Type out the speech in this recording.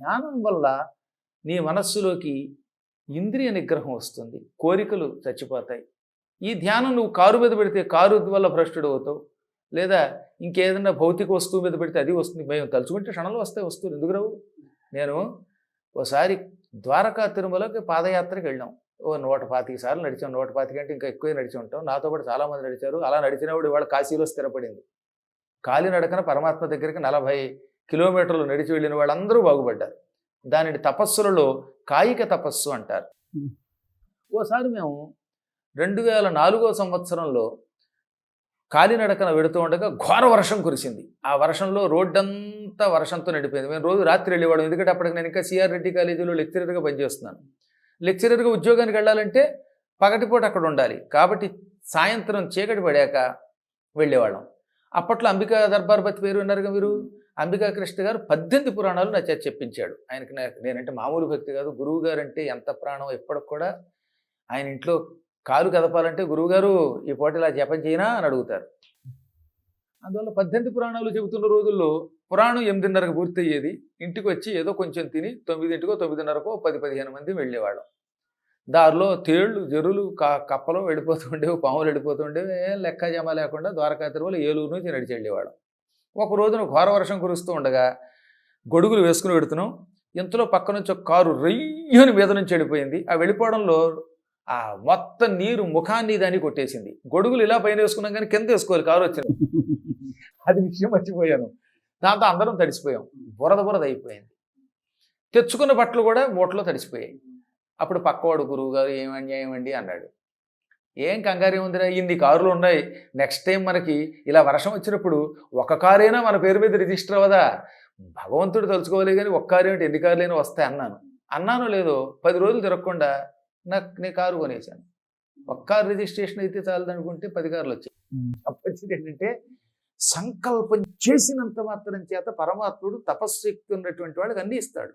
ధ్యానం వల్ల నీ మనస్సులోకి ఇంద్రియ నిగ్రహం వస్తుంది, కోరికలు చచ్చిపోతాయి. ఈ ధ్యానం నువ్వు కారు మీద పెడితే కారు వల్ల భ్రష్టుడు అవుతావు, లేదా ఇంకేదైనా భౌతిక వస్తువు మీద పెడితే అది వస్తుంది. మేము తలుచుకుంటే క్షణంలో వస్తాయి వస్తువులు, ఎందుకు రావు? నేను ఓసారి ద్వారకా తిరుమలకి పాదయాత్రకి వెళ్ళాం. ఓ 125 సార్లు నడిచాం. 125 కంటే ఇంకా ఎక్కువే నడిచి ఉంటాం. నాతో పాటు చాలామంది నడిచారు. అలా నడిచినప్పుడు ఇవాళ కాశీలో స్థిరపడింది. కాలినడకన పరమాత్మ దగ్గరికి 40 కిలోమీటర్లు నడిచి వెళ్ళిన వాళ్ళందరూ బాగుపడ్డారు. దానిని తపస్సులలో కాయిక తపస్సు అంటారు. ఓసారి మేము 2004 సంవత్సరంలో కాలినడకన వెడుతూ ఉండగా ఘోర వర్షం కురిసింది. ఆ వర్షంలో రోడ్డంతా వర్షంతో నిండిపోయింది. మేము రోజు రాత్రి వెళ్ళేవాడు, ఎందుకంటే అప్పటికి నేను ఇంకా సిఆర్ రెడ్డి కాలేజీలో లెక్చరర్గా పనిచేస్తున్నాను. లెక్చరర్గా ఉద్యోగానికి వెళ్ళాలంటే పగటిపూట అక్కడ ఉండాలి, కాబట్టి సాయంత్రం చీకటి పడాక వెళ్ళేవాళ్ళం. అప్పట్లో అంబికా దర్బార్పతి పేరు విన్నారుగా మీరు. అంబికా కృష్ణ గారు 18 పురాణాలు నా చేత చెప్పించాడు. ఆయనకి నేనంటే మామూలు భక్తి కాదు, గురువు గారు అంటే ఎంత ప్రాణం. ఎప్పటికి కూడా ఆయన ఇంట్లో కాలు కదపాలంటే గురువుగారు ఈ పూట ఇలా జపం చేయనా అని అడుగుతారు. అందువల్ల 18 పురాణాలు చెబుతున్న రోజుల్లో పురాణం 8:30కి పూర్తి అయ్యేది. ఇంటికి వచ్చి ఏదో కొంచెం తిని 9కో 9:30కో 10-15 మంది వెళ్ళేవాళ్ళం. దారిలో తేళ్ళు జరులు కప్పలు వెళ్ళిపోతుండేవి, పాములు వెళ్ళిపోతుండేవి. ఏం లెక్క జమ లేకుండా ద్వారకా తిరుమల ఏలూరు నుంచి నడిచి వెళ్ళేవాళ్ళం. ఒక రోజున ఘోర వర్షం కురుస్తూ ఉండగా గొడుగులు వేసుకుని పెడుతున్నాం. ఇంతలో పక్క నుంచి ఒక కారు రయ్యని మీద నుంచి వెళ్ళిపోయింది. ఆ వెళ్ళిపోవడంలో ఆ మొత్తం నీరు ముఖాన్ని దాన్ని కొట్టేసింది. గొడుగులు ఇలా పైన వేసుకున్నాం కానీ కింద వేసుకోవాలి, కారు వచ్చింది. అది విషయం మర్చిపోయాను. దాంతో అందరం తడిసిపోయాం. బురద అయిపోయింది. తెచ్చుకున్న బట్టలు కూడా మూటలో తడిసిపోయాయి. అప్పుడు పక్కవాడు గురువు గారు ఏం అన్యాయం అండి అన్నాడు. ఏం కంగారు ఏముందిరా, ఇన్ని కారులు ఉన్నాయి, నెక్స్ట్ టైం మనకి ఇలా వర్షం వచ్చినప్పుడు ఒక కారైనా మన పేరు మీద రిజిస్టర్ అవ్వదా? భగవంతుడు తలుచుకోవాలి కానీ ఒక్క కారు ఏమిటి, ఎన్ని కార్లైనా వస్తాయి అన్నానో లేదో 10 రోజులు తిరగకుండా నేను కారు కొనేసాను. ఒక్క కారు రిజిస్ట్రేషన్ అయితే చాలదనుకుంటే 10 కార్లు వచ్చాయి. అప్పటిది ఏంటంటే సంకల్పం చేసినంత మాత్రం చేత పరమాత్ముడు తపశ్శక్తి ఉన్నటువంటి వాడికి అన్నీ ఇస్తాడు.